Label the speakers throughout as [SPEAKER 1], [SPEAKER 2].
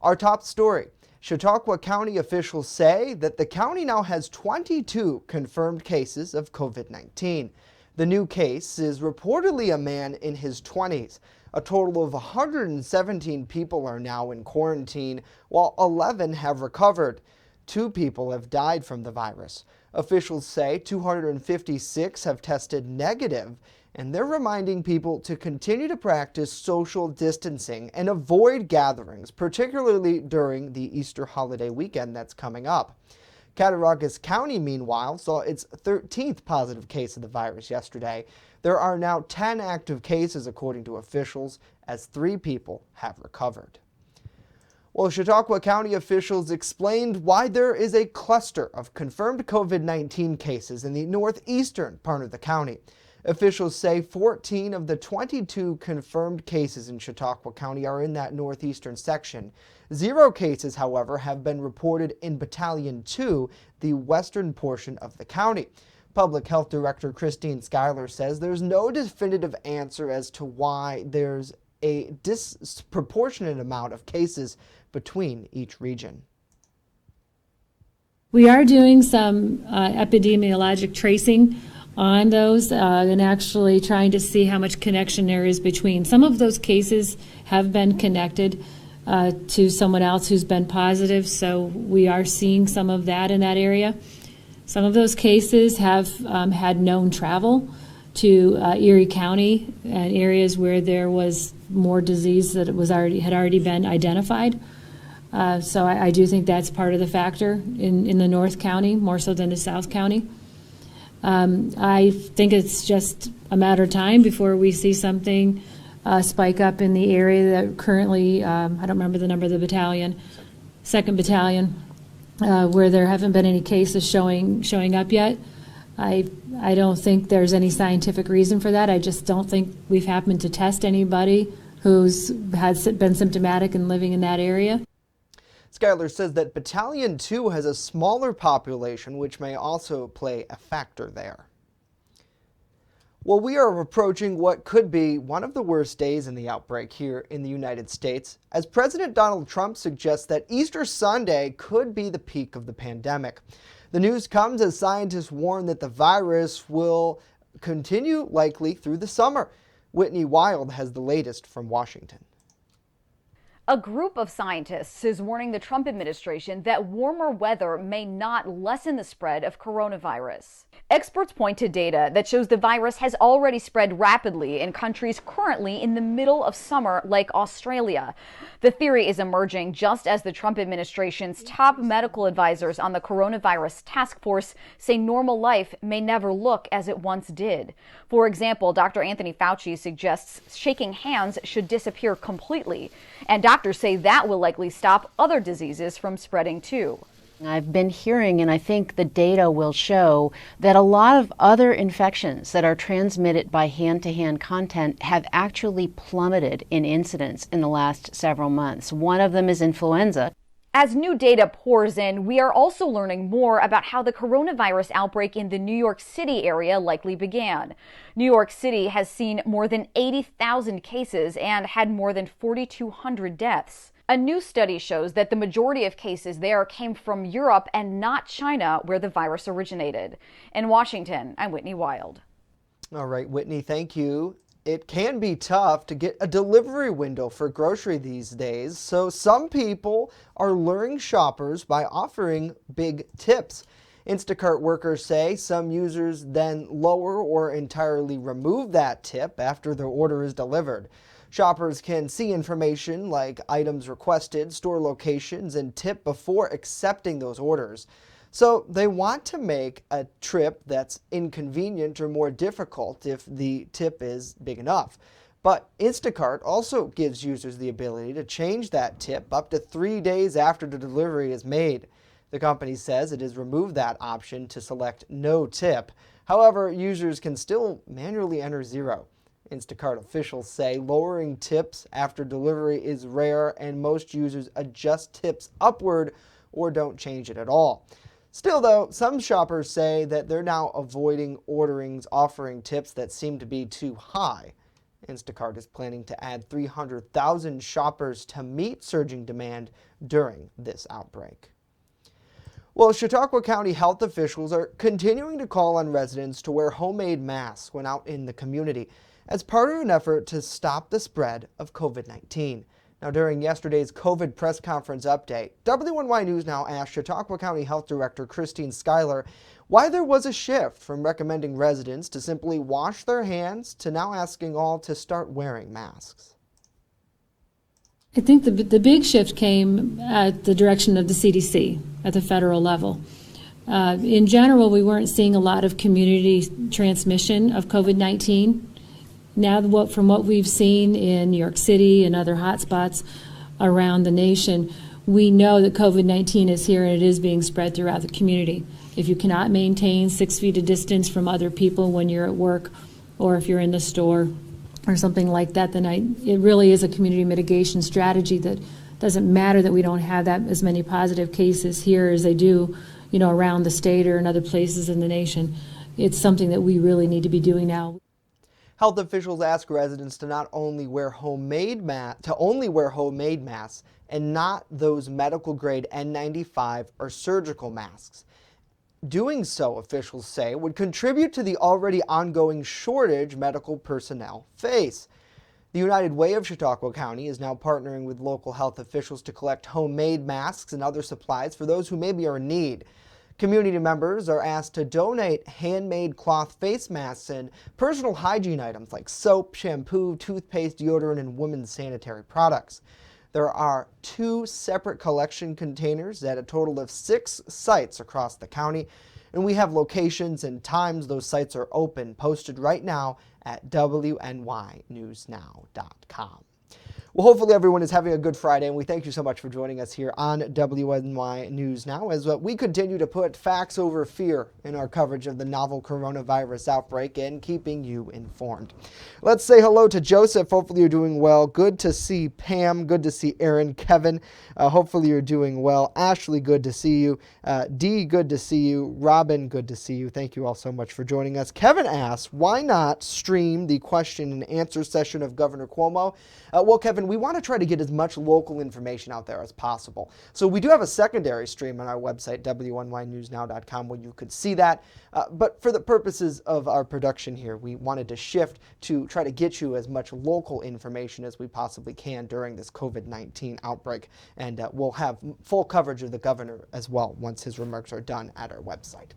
[SPEAKER 1] Our top story. Chautauqua County officials say that the county now has 22 confirmed cases of COVID-19. The new case is reportedly a man in his 20s. A total of 117 people are now in quarantine, while 11 have recovered. 2 people have died from the virus. Officials say 256 have tested negative, and they're reminding people to continue to practice social distancing and avoid gatherings, particularly during the Easter holiday weekend that's coming up. Cattaraugus County, meanwhile, saw its 13th positive case of the virus yesterday. There are now 10 active cases, according to officials, as 3 people have recovered. Well, Chautauqua County officials explained why there is a cluster of confirmed COVID-19 cases in the northeastern part of the county. Officials say 14 of the 22 confirmed cases in Chautauqua County are in that northeastern section. 0 cases, however, have been reported in Battalion 2, the western portion of the county. Public Health Director Christine Schuyler says there's no definitive answer as to why there's a disproportionate amount of cases between each region.
[SPEAKER 2] We are doing some epidemiologic tracing on those and actually trying to see how much connection there is between. Some of those cases have been connected to someone else who's been positive, so we are seeing some of that in that area. Some of those cases have had known travel to Erie County and areas where there was more disease that had already been identified. So I do think that's part of the factor in the North County, more so than the South County. I think it's just a matter of time before we see something spike up in the area that currently, I don't remember the number of the battalion, 2nd Battalion, where there haven't been any cases showing up yet. I don't think there's any scientific reason for that. I just don't think we've happened to test anybody who's been symptomatic and living in that area.
[SPEAKER 1] Schuyler says that Battalion 2 has a smaller population, which may also play a factor there. Well, we are approaching what could be one of the worst days in the outbreak here in the United States, as President Donald Trump suggests that Easter Sunday could be the peak of the pandemic. The news comes as scientists warn that the virus will continue likely through the summer. Whitney Wild has the latest from Washington.
[SPEAKER 3] A group of scientists is warning the Trump administration that warmer weather may not lessen the spread of coronavirus. Experts point to data that shows the virus has already spread rapidly in countries currently in the middle of summer, like Australia. The theory is emerging just as the Trump administration's top medical advisors on the coronavirus task force say normal life may never look as it once did. For example, Dr. Anthony Fauci suggests shaking hands should disappear completely, and doctors say that will likely stop other diseases from spreading too.
[SPEAKER 4] I've been hearing, and I think the data will show, that a lot of other infections that are transmitted by hand-to-hand contact have actually plummeted in incidence in the last several months. One of them is influenza.
[SPEAKER 3] As new data pours in, we are also learning more about how the coronavirus outbreak in the New York City area likely began. New York City has seen more than 80,000 cases and had more than 4,200 deaths. A new study shows that the majority of cases there came from Europe and not China, where the virus originated. In Washington, I'm Whitney Wild.
[SPEAKER 1] All right, Whitney, thank you. It can be tough to get a delivery window for grocery these days, so some people are luring shoppers by offering big tips. Instacart workers say some users then lower or entirely remove that tip after their order is delivered. Shoppers can see information like items requested, store locations, and tip before accepting those orders. So they want to make a trip that's inconvenient or more difficult if the tip is big enough. But Instacart also gives users the ability to change that tip up to 3 days after the delivery is made. The company says it has removed that option to select no tip. However, users can still manually enter 0. Instacart officials say lowering tips after delivery is rare, and most users adjust tips upward or don't change it at all. Still, though, some shoppers say that they're now avoiding offering tips that seem to be too high. Instacart is planning to add 300,000 shoppers to meet surging demand during this outbreak. Well, Chautauqua County health officials are continuing to call on residents to wear homemade masks when out in the community as part of an effort to stop the spread of COVID-19. Now, during yesterday's COVID press conference update, WNY News Now asked Chautauqua County Health Director Christine Schuyler why there was a shift from recommending residents to simply wash their hands to now asking all to start wearing masks.
[SPEAKER 2] I think the big shift came at the direction of the CDC at the federal level. In general, we weren't seeing a lot of community transmission of COVID-19. Now, from what we've seen in New York City and other hotspots around the nation, we know that COVID-19 is here and it is being spread throughout the community. If you cannot maintain 6 feet of distance from other people when you're at work or if you're in the store or something like that, then it really is a community mitigation strategy that doesn't matter that we don't have that as many positive cases here as they do, around the state or in other places in the nation. It's something that we really need to be doing now.
[SPEAKER 1] Health officials ask residents to not only wear homemade masks and not those medical grade N95 or surgical masks. Doing so, officials say, would contribute to the already ongoing shortage medical personnel face. The United Way of Chautauqua County is now partnering with local health officials to collect homemade masks and other supplies for those who maybe are in need. Community members are asked to donate handmade cloth face masks and personal hygiene items like soap, shampoo, toothpaste, deodorant, and women's sanitary products. There are 2 separate collection containers at a total of 6 sites across the county, and we have locations and times those sites are open posted right now at WNYNewsNow.com. Well, hopefully everyone is having a good Friday, and we thank you so much for joining us here on WNY News Now as we continue to put facts over fear in our coverage of the novel coronavirus outbreak and keeping you informed. Let's say hello to Joseph. Hopefully you're doing well. Good to see Pam. Good to see Aaron. Kevin, hopefully you're doing well. Ashley, good to see you. Dee, good to see you. Robin, good to see you. Thank you all so much for joining us. Kevin asks, why not stream the question and answer session of Governor Cuomo? Well, Kevin, we want to try to get as much local information out there as possible. So we do have a secondary stream on our website, WNYNewsNow.com, where you could see that. But for the purposes of our production here, we wanted to shift to try to get you as much local information as we possibly can during this COVID-19 outbreak. And we'll have full coverage of the governor as well once his remarks are done at our website.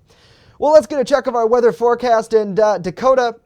[SPEAKER 1] Well, let's get a check of our weather forecast. And Dakota,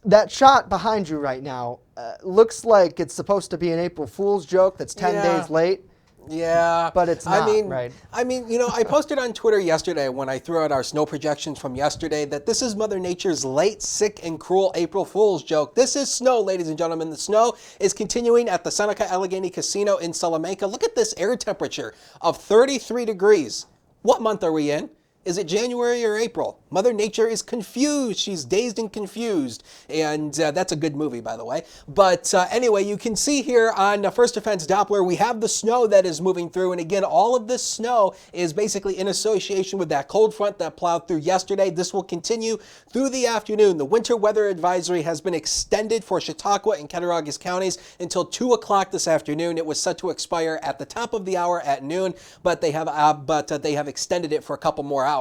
[SPEAKER 1] that shot behind you right now looks like it's supposed to be an April Fool's joke that's 10 days late.
[SPEAKER 5] Yeah.
[SPEAKER 1] But it's not, right?
[SPEAKER 5] I posted on Twitter yesterday when I threw out our snow projections from yesterday that this is Mother Nature's late, sick, and cruel April Fool's joke. This is snow, ladies and gentlemen. The snow is continuing at the Seneca Allegheny Casino in Salamanca. Look at this air temperature of 33 degrees. What month are we in? Is it January or April? Mother Nature is confused. She's dazed and confused. And that's a good movie, by the way. But anyway, you can see here on First Defense Doppler, we have the snow that is moving through. And again, all of this snow is basically in association with that cold front that plowed through yesterday. This will continue through the afternoon. The winter weather advisory has been extended for Chautauqua and Cattaraugus counties until 2 o'clock this afternoon. It was set to expire at the top of the hour at noon, but they have extended it for a couple more hours.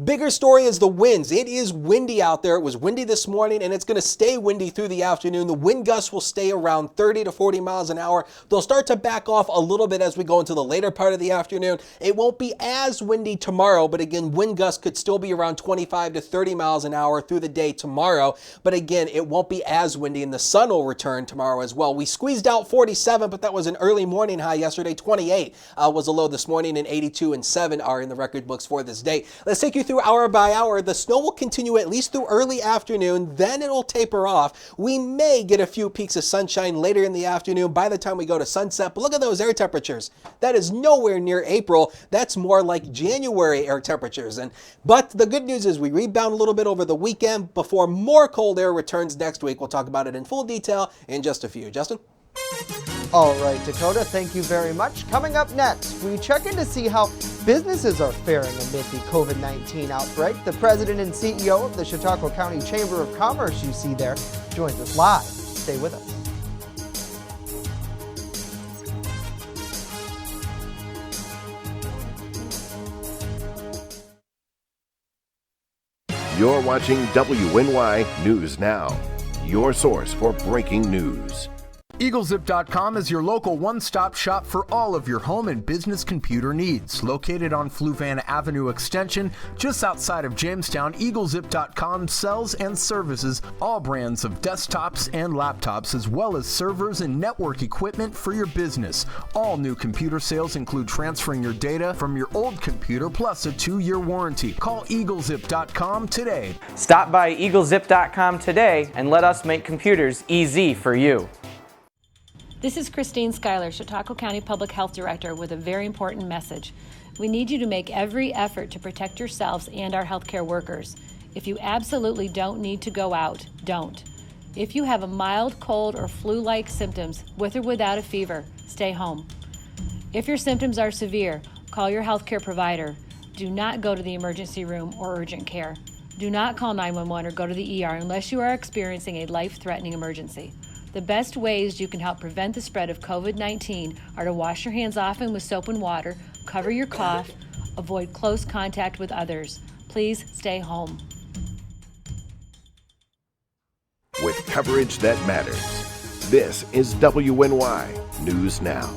[SPEAKER 5] Bigger story is the winds. It is windy out there. It was windy this morning, and it's going to stay windy through the afternoon. The wind gusts will stay around 30 to 40 miles an hour. They'll start to back off a little bit as we go into the later part of the afternoon. It won't be as windy tomorrow, but again, wind gusts could still be around 25 to 30 miles an hour through the day tomorrow. But again, it won't be as windy, and the sun will return tomorrow as well. We squeezed out 47, but that was an early morning high yesterday. 28 was a low this morning, and 82 and 7 are in the record books for this day. Let's take you through hour by hour. The snow will continue at least through early afternoon, then it'll taper off. We may get a few peaks of sunshine later in the afternoon by the time we go to sunset, but look at those air temperatures. That is nowhere near April. That's more like January air temperatures. But the good news is we rebound a little bit over the weekend before more cold air returns next week. We'll talk about it in full detail in just a few. Justin?
[SPEAKER 1] All right, Dakota, thank you very much. Coming up next, we check in to see how businesses are faring amid the COVID-19 outbreak. The president and CEO of the Chautauqua County Chamber of Commerce, you see there, joins us live. Stay Stay with us.
[SPEAKER 6] You're watching WNY News Now, your source for breaking news.
[SPEAKER 7] EagleZip.com is your local one-stop shop for all of your home and business computer needs. Located on Fluvan Avenue Extension, just outside of Jamestown, EagleZip.com sells and services all brands of desktops and laptops, as well as servers and network equipment for your business. All new computer sales include transferring your data from your old computer, plus a 2-year warranty. Call EagleZip.com today.
[SPEAKER 8] Stop by EagleZip.com today and let us make computers easy for you.
[SPEAKER 2] This is Christine Schuyler, Chautauqua County Public Health Director, with a very important message. We need you to make every effort to protect yourselves and our healthcare workers. If you absolutely don't need to go out, don't. If you have a mild cold or flu-like symptoms, with or without a fever, stay home. If your symptoms are severe, call your healthcare provider. Do not go to the emergency room or urgent care. Do not call 911 or go to the ER unless you are experiencing a life-threatening emergency. The best ways you can help prevent the spread of COVID-19 are to wash your hands often with soap and water, cover your cough, avoid close contact with others. Please stay home.
[SPEAKER 6] With coverage that matters, this is WNY News Now.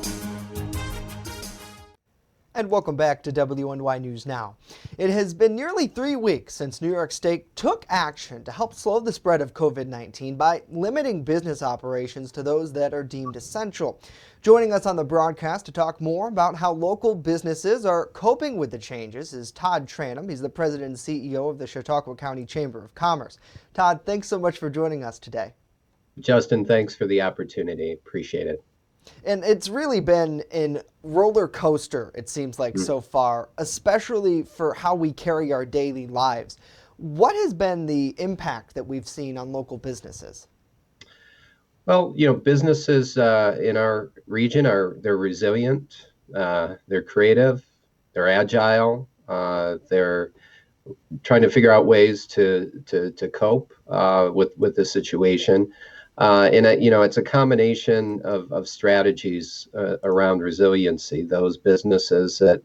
[SPEAKER 1] And welcome back to WNY News Now. It has been nearly 3 weeks since New York State took action to help slow the spread of COVID-19 by limiting business operations to those that are deemed essential. Joining us on the broadcast to talk more about how local businesses are coping with the changes is Todd Tranum. He's the president and CEO of the Chautauqua County Chamber of Commerce. Todd, thanks so much for joining us today.
[SPEAKER 9] Justin, thanks for the opportunity. Appreciate it.
[SPEAKER 1] And it's really been a roller coaster, it seems like, so far, especially for how we carry our daily lives. What has been the impact that we've seen on local businesses?
[SPEAKER 9] Well, businesses in our region they're resilient, they're creative, they're agile, they're trying to figure out ways to cope with the situation. It's a combination of strategies around resiliency. Those businesses that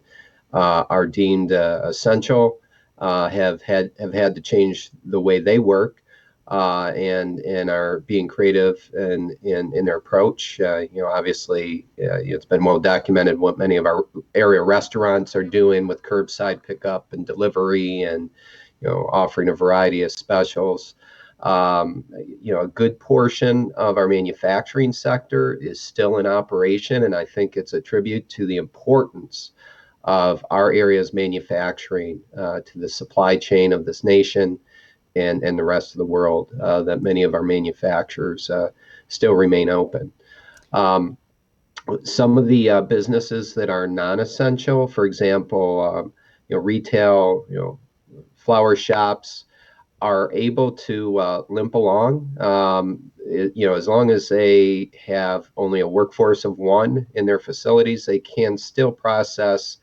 [SPEAKER 9] are deemed essential have had to change the way they work and are being creative in their approach. Obviously, it's been well documented what many of our area restaurants are doing with curbside pickup and delivery, and offering a variety of specials. A good portion of our manufacturing sector is still in operation, and I think it's a tribute to the importance of our area's manufacturing to the supply chain of this nation and the rest of the world that many of our manufacturers still remain open. Some of the businesses that are non-essential, for example, retail, flower shops, are able to limp along, as long as they have only a workforce of one in their facilities. They can still process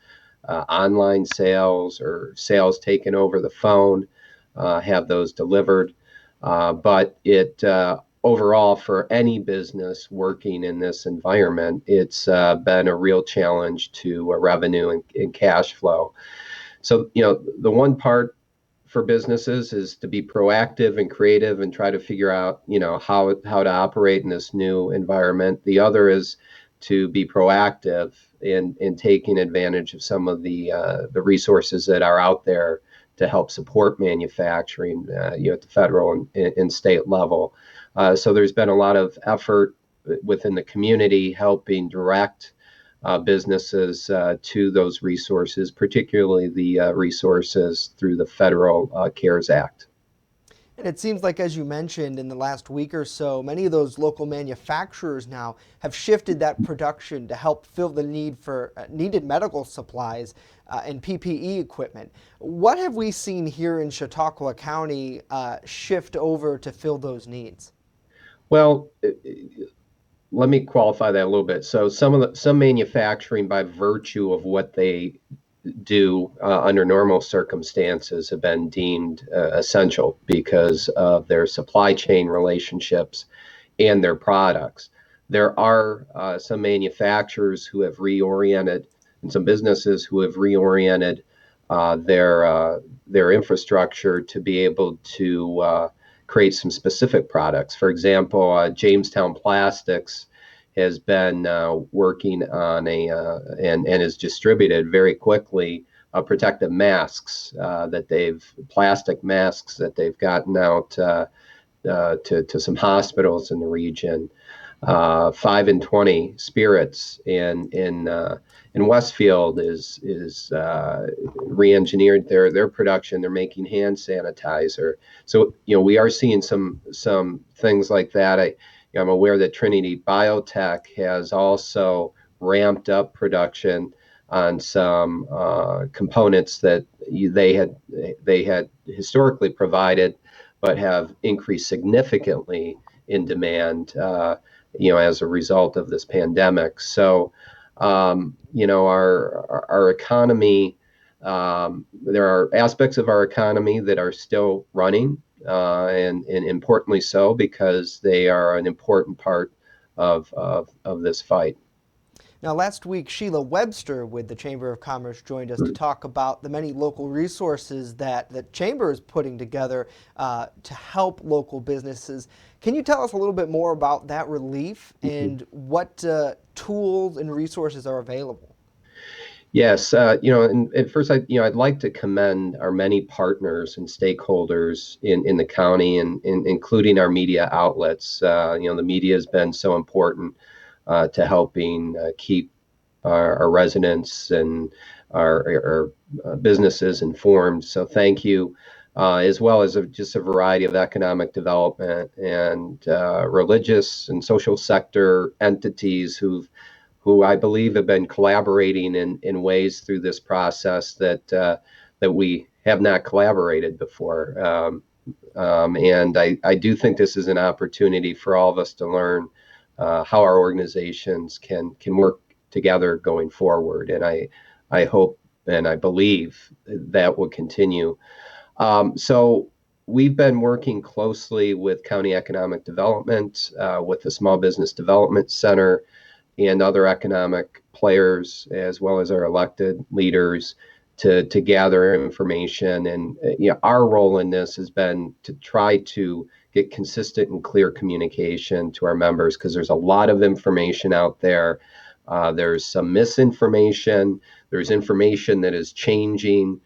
[SPEAKER 9] online sales or sales taken over the phone, have those delivered. But it overall, for any business working in this environment, it's been a real challenge to revenue and cash flow. So, the one part for businesses is to be proactive and creative and try to figure out, how to operate in this new environment. The other is to be proactive in taking advantage of some of the resources that are out there to help support manufacturing, at the federal and state level. So there's been a lot of effort within the community helping direct businesses to those resources, particularly the resources through the federal CARES Act.
[SPEAKER 1] And it seems like, as you mentioned, in the last week or so, many of those local manufacturers now have shifted that production to help fill the need for needed medical supplies and PPE equipment. What have we seen here in Chautauqua County shift over to fill those needs?
[SPEAKER 9] Well, let me qualify that a little bit. So some manufacturing, by virtue of what they do under normal circumstances, have been deemed essential because of their supply chain relationships and their products. There are some manufacturers who have reoriented, and some businesses who have reoriented their infrastructure to be able to create some specific products. For example, Jamestown Plastics has been working on and is distributed very quickly protective masks plastic masks that they've gotten out to some hospitals in the region. 5 and 20 Spirits in Westfield is re-engineered their production. They're making hand sanitizer. So we are seeing some things like that. I'm aware that Trinity Biotech has also ramped up production on some components that they had historically provided, but have increased significantly in demand, as a result of this pandemic. So, our economy, there are aspects of our economy that are still running, and importantly so, because they are an important part of this fight.
[SPEAKER 1] Now, last week, Sheila Webster with the Chamber of Commerce joined us to talk about the many local resources that the Chamber is putting together to help local businesses. Can you tell us a little bit more about that relief and what tools and resources are available?
[SPEAKER 9] Yes, and at first, I'd like to commend our many partners and stakeholders in the county, and including our media outlets. The media has been so important to helping keep our residents and our businesses informed. So thank you, as well as just a variety of economic development and religious and social sector entities who I believe have been collaborating in ways through this process that we have not collaborated before. And I do think this is an opportunity for all of us to learn how our organizations can work together going forward. And I hope and I believe that will continue. So we've been working closely with County Economic Development, with the Small Business Development Center, and other economic players, as well as our elected leaders, to gather information. And our role in this has been to try to get consistent and clear communication to our members, because there's a lot of information out there. There's some misinformation. There's information that is changing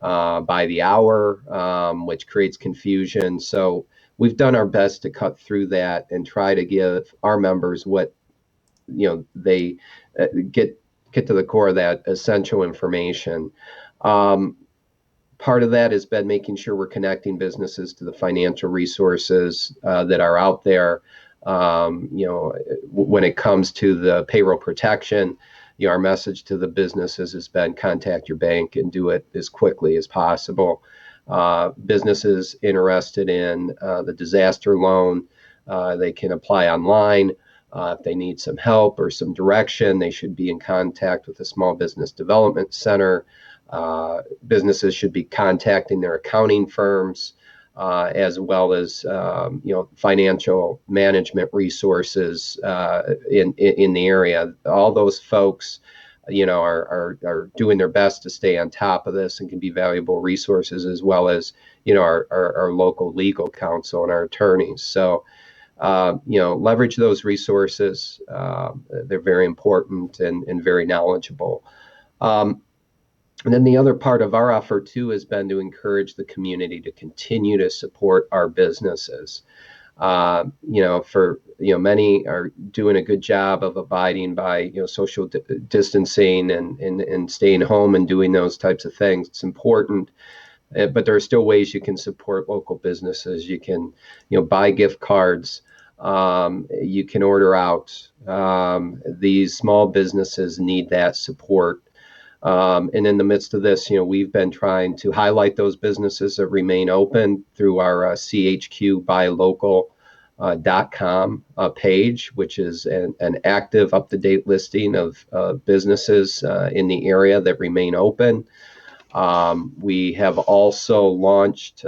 [SPEAKER 9] by the hour, which creates confusion. So we've done our best to cut through that and try to give our members what they get to the core of that essential information. Part of that has been making sure we're connecting businesses to the financial resources that are out there. When it comes to the payroll protection, our message to the businesses has been contact your bank and do it as quickly as possible. Businesses interested in the disaster loan, they can apply online. If they need some help or some direction, they should be in contact with the Small Business Development Center. Businesses should be contacting their accounting firms, as well as financial management resources in the area. All those folks, are doing their best to stay on top of this and can be valuable resources, as well as our local legal counsel and our attorneys. So leverage those resources. They're very important and very knowledgeable. And then the other part of our effort too has been to encourage the community to continue to support our businesses. Many are doing a good job of abiding by social distancing and staying home and doing those types of things. It's important, but there are still ways you can support local businesses. You can buy gift cards. You can order out. These small businesses need that support. And in the midst of this, we've been trying to highlight those businesses that remain open through our chqbuylocal.com page, which is an active, up-to-date listing of businesses in the area that remain open. We have also launched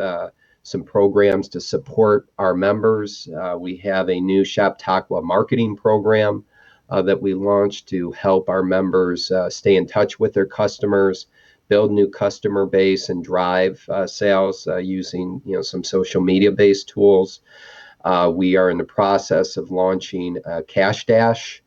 [SPEAKER 9] some programs to support our members. We have a new Shoptaqua marketing program that we launched to help our members stay in touch with their customers, build new customer base, and drive sales using some social media based tools. We are in the process of launching a Cash Dash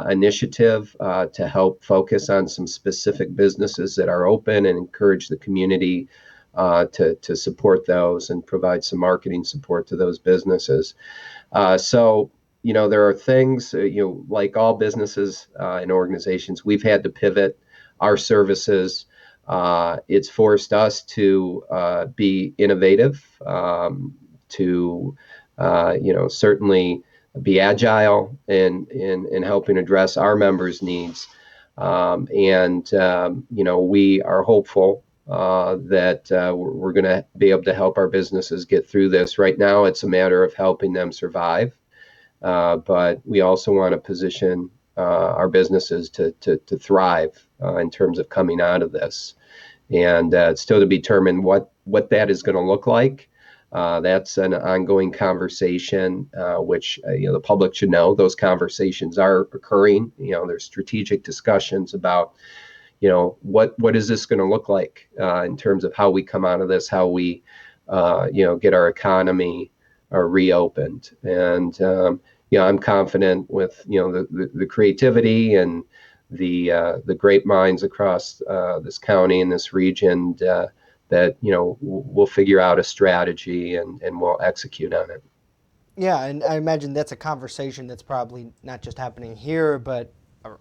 [SPEAKER 9] initiative to help focus on some specific businesses that are open and encourage the community to support those and provide some marketing support to those businesses. So there are things, like all businesses and organizations, we've had to pivot our services. It's forced us to be innovative, to certainly be agile in helping address our members' needs. We are hopeful that we're going to be able to help our businesses get through this. Right now, it's a matter of helping them survive. But we also want to position our businesses to thrive in terms of coming out of this. And it's still to be determined what that is going to look like. That's an ongoing conversation, which the public should know. Those conversations are occurring. There's strategic discussions about, what is this going to look like in terms of how we come out of this, how we, get our economy reopened. And I'm confident with the creativity and the great minds across this county and this region that we'll figure out a strategy and we'll execute on it.
[SPEAKER 1] Yeah, and I imagine that's a conversation that's probably not just happening here, but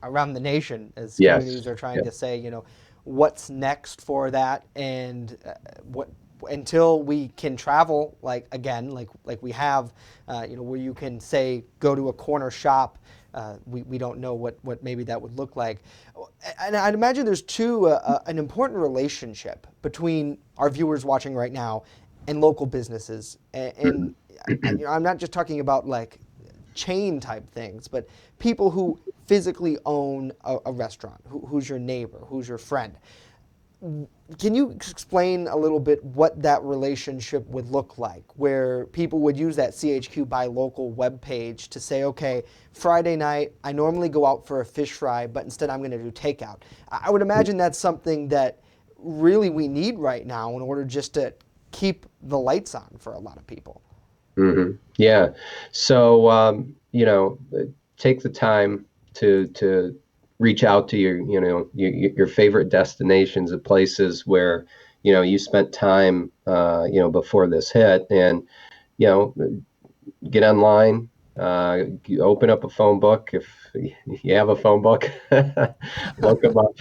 [SPEAKER 1] around the nation as communities are trying to say, what's next for that, and what until we can travel like we have, where you can say go to a corner shop. We don't know what maybe that would look like. And I'd imagine there's an important relationship between our viewers watching right now and local businesses. And I'm not just talking about like chain type things, but people who physically own a restaurant, who's your neighbor, who's your friend. Can you explain a little bit what that relationship would look like, where people would use that CHQ Buy Local webpage to say, okay, Friday night, I normally go out for a fish fry, but instead I'm going to do takeout. I would imagine that's something that really we need right now in order just to keep the lights on for a lot of people.
[SPEAKER 9] Mm-hmm. Yeah. So, take the time to reach out to your favorite destinations of places where, you spent time, before this hit, and, get online, open up a phone book. If you have a phone book, look them up,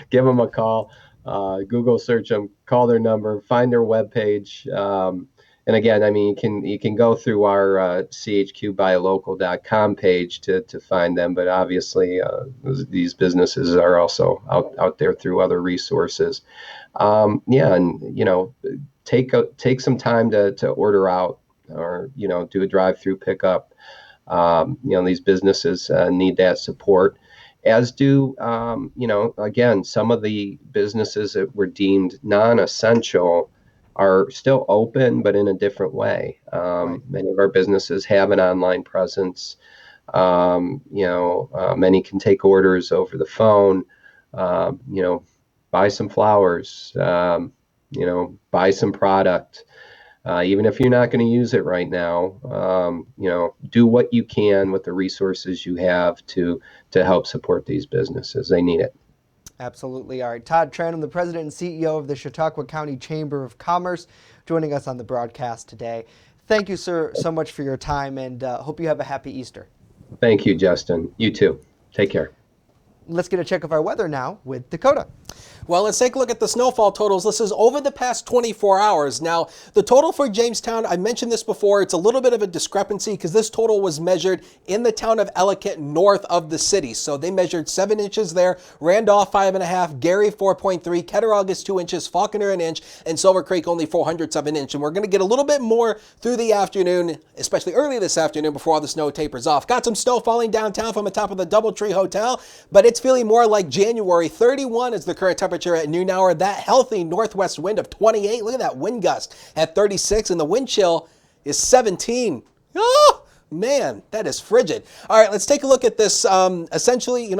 [SPEAKER 9] give them a call, Google search them, call their number, find their webpage. And again, you can go through our chqbuylocal.com page to find them, but obviously these businesses are also out there through other resources. Take some time to order out, or do a drive-through pickup. These businesses need that support, as do again, some of the businesses that were deemed non-essential are still open, but in a different way. Many of our businesses have an online presence. Many can take orders over the phone. Buy some flowers. Buy some product. Even if you're not going to use it right now, do what you can with the resources you have to help support these businesses. They need it.
[SPEAKER 1] Absolutely. All right. Todd Tranum, the president and CEO of the Chautauqua County Chamber of Commerce, joining us on the broadcast today. Thank you, sir, so much for your time, and hope you have a happy Easter.
[SPEAKER 9] Thank you, Justin. You too. Take care.
[SPEAKER 1] Let's get a check of our weather now with Dakota.
[SPEAKER 5] Well, let's take a look at the snowfall totals. This is over the past 24 hours. Now, the total for Jamestown, I mentioned this before, it's a little bit of a discrepancy because this total was measured in the town of Ellicott, north of the city. So they measured 7 inches there, Randolph 5.5, Gary 4.3, Cattaraugus 2 inches, Falconer 1 inch, and Silver Creek only 0.04 of an inch. And we're going to get a little bit more through the afternoon, especially early this afternoon before all the snow tapers off. Got some snow falling downtown from the top of the Doubletree Hotel, but it's feeling more like January. 31 is the current temperature temperature at noon hour. That healthy northwest wind of 28. Look at that wind gust at 36, and the wind chill is 17. Oh! Man, that is frigid. All right, let's take a look at this. Essentially,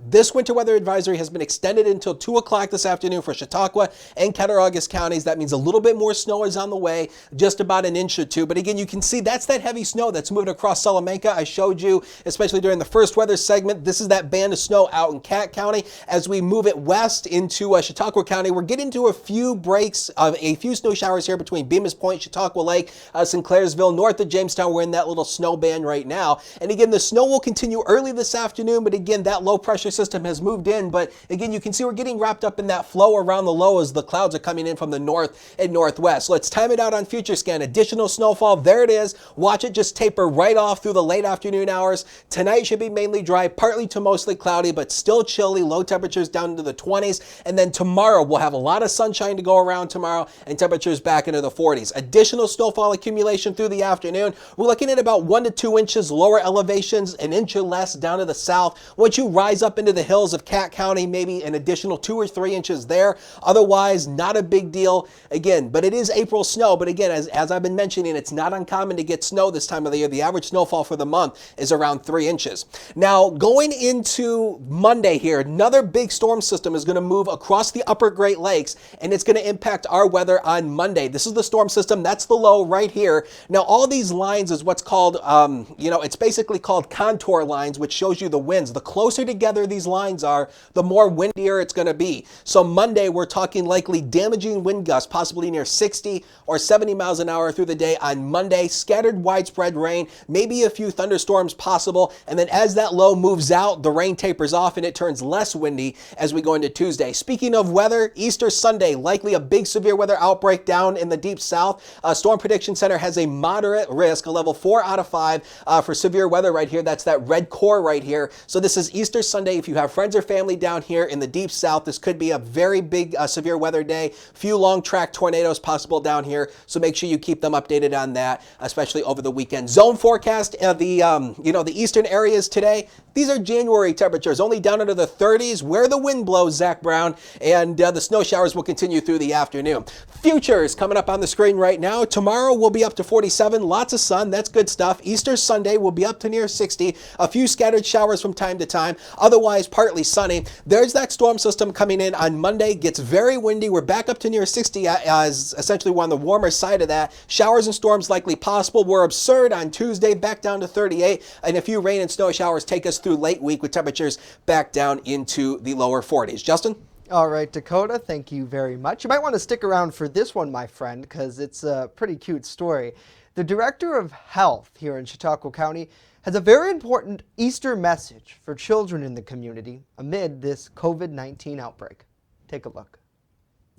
[SPEAKER 5] this winter weather advisory has been extended until 2 o'clock this afternoon for Chautauqua and Cattaraugus counties. That means a little bit more snow is on the way, just about an inch or two. But again, you can see that's that heavy snow that's moving across Salamanca. I showed you, especially during the first weather segment, this is that band of snow out in Cat County. As we move it west into Chautauqua County, we're getting to a few breaks of a few snow showers here between Bemis Point, Chautauqua Lake, Sinclairsville, north of Jamestown. We're in that little snow band right now. And again, the snow will continue early this afternoon, but again, that low pressure system has moved in. But again, you can see we're getting wrapped up in that flow around the low as the clouds are coming in from the north and northwest. Let's time it out on Future Scan. Additional snowfall, there it is. Watch it just taper right off through the late afternoon hours. Tonight should be mainly dry, partly to mostly cloudy, but still chilly. Low temperatures down into the 20s. And then tomorrow, we'll have a lot of sunshine to go around tomorrow and temperatures back into the 40s. Additional snowfall accumulation through the afternoon. We're looking at about 1 to 2 inches lower elevations, an inch or less down to the south. Once you rise up into the hills of Cat County, maybe an additional 2 or 3 inches there. Otherwise, not a big deal. Again, but it is April snow. But again, as I've been mentioning, it's not uncommon to get snow this time of the year. The average snowfall for the month is around 3 inches. Now, going into Monday here, another big storm system is going to move across the upper Great Lakes, and it's going to impact our weather on Monday. This is the storm system. That's the low right here. Now, all these lines is what's called it's basically called contour lines, which shows you the winds. The closer together these lines are, the more windier it's going to be. So Monday, we're talking likely damaging wind gusts, possibly near 60 or 70 miles an hour through the day on Monday. Scattered widespread rain, maybe a few thunderstorms possible. And then as that low moves out, the rain tapers off and it turns less windy as we go into Tuesday. Speaking of weather, Easter Sunday, likely a big severe weather outbreak down in the deep south. Storm Prediction Center has a moderate risk, a level 4 out of 5 for severe weather right here. That's that red core right here. So this is Easter Sunday. If you have friends or family down here in the deep south, this could be a very big severe weather day. Few long track tornadoes possible down here. So make sure you keep them updated on that, especially over the weekend. Zone forecast of the eastern areas today. These are January temperatures, only down into the 30s where the wind blows, Zach Brown, and the snow showers will continue through the afternoon. Futures coming up on the screen right now. Tomorrow we'll be up to 47, lots of sun, that's good stuff. Easter Sunday will be up to near 60, a few scattered showers from time to time, otherwise partly sunny. There's that storm system coming in on Monday, gets very windy. We're back up to near 60 as essentially we're on the warmer side of that. Showers and storms likely possible. We're absurd on Tuesday, back down to 38, and a few rain and snow showers take us through late week with temperatures back down into the lower 40s. Justin?
[SPEAKER 1] All right, Dakota, thank you very much. You might want to stick around for this one, my friend, because it's a pretty cute story. The Director of Health here in Chautauqua County has a very important Easter message for children in the community amid this COVID-19 outbreak. Take a look.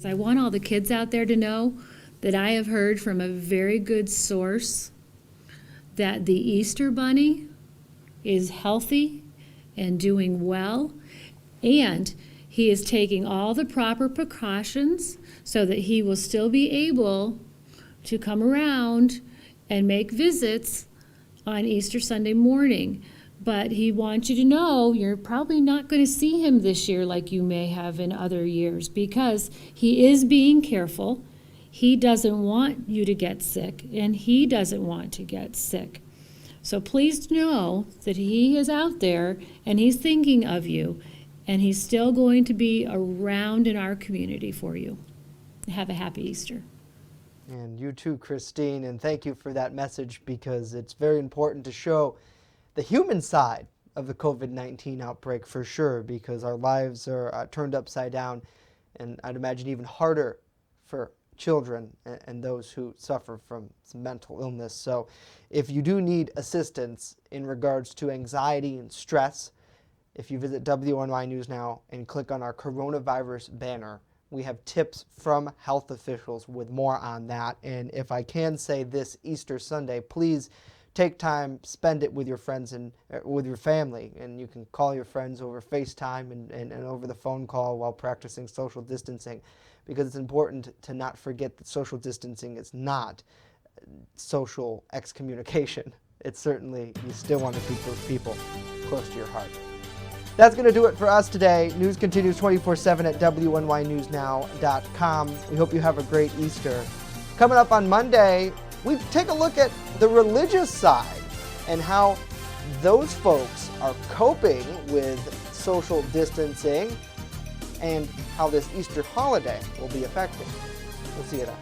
[SPEAKER 2] I want all the kids out there to know that I have heard from a very good source that the Easter Bunny is healthy and doing well, and he is taking all the proper precautions so that he will still be able to come around and make visits on Easter Sunday morning. But he wants you to know you're probably not going to see him this year like you may have in other years, because he is being careful. He doesn't want you to get sick, and he doesn't want to get sick. So please know that he is out there and he's thinking of you, and he's still going to be around in our community for you. Have a happy Easter.
[SPEAKER 1] And you too, Christine, and thank you for that message, because it's very important to show the human side of the COVID-19 outbreak for sure, because our lives are turned upside down, and I'd imagine even harder for children and those who suffer from some mental illness. So if you do need assistance in regards to anxiety and stress, if you visit WNY News Now and click on our coronavirus banner, we have tips from health officials with more on that. And if I can say this Easter Sunday, please take time, spend it with your friends and with your family. And you can call your friends over FaceTime and over the phone call while practicing social distancing, because it's important to not forget that social distancing is not social excommunication. It's certainly, you still want to keep those people close to your heart. That's going to do it for us today. News continues 24/7 at WNYNewsNow.com. We hope you have a great Easter. Coming up on Monday, we take a look at the religious side and how those folks are coping with social distancing and how this Easter holiday will be affected. We'll see you then.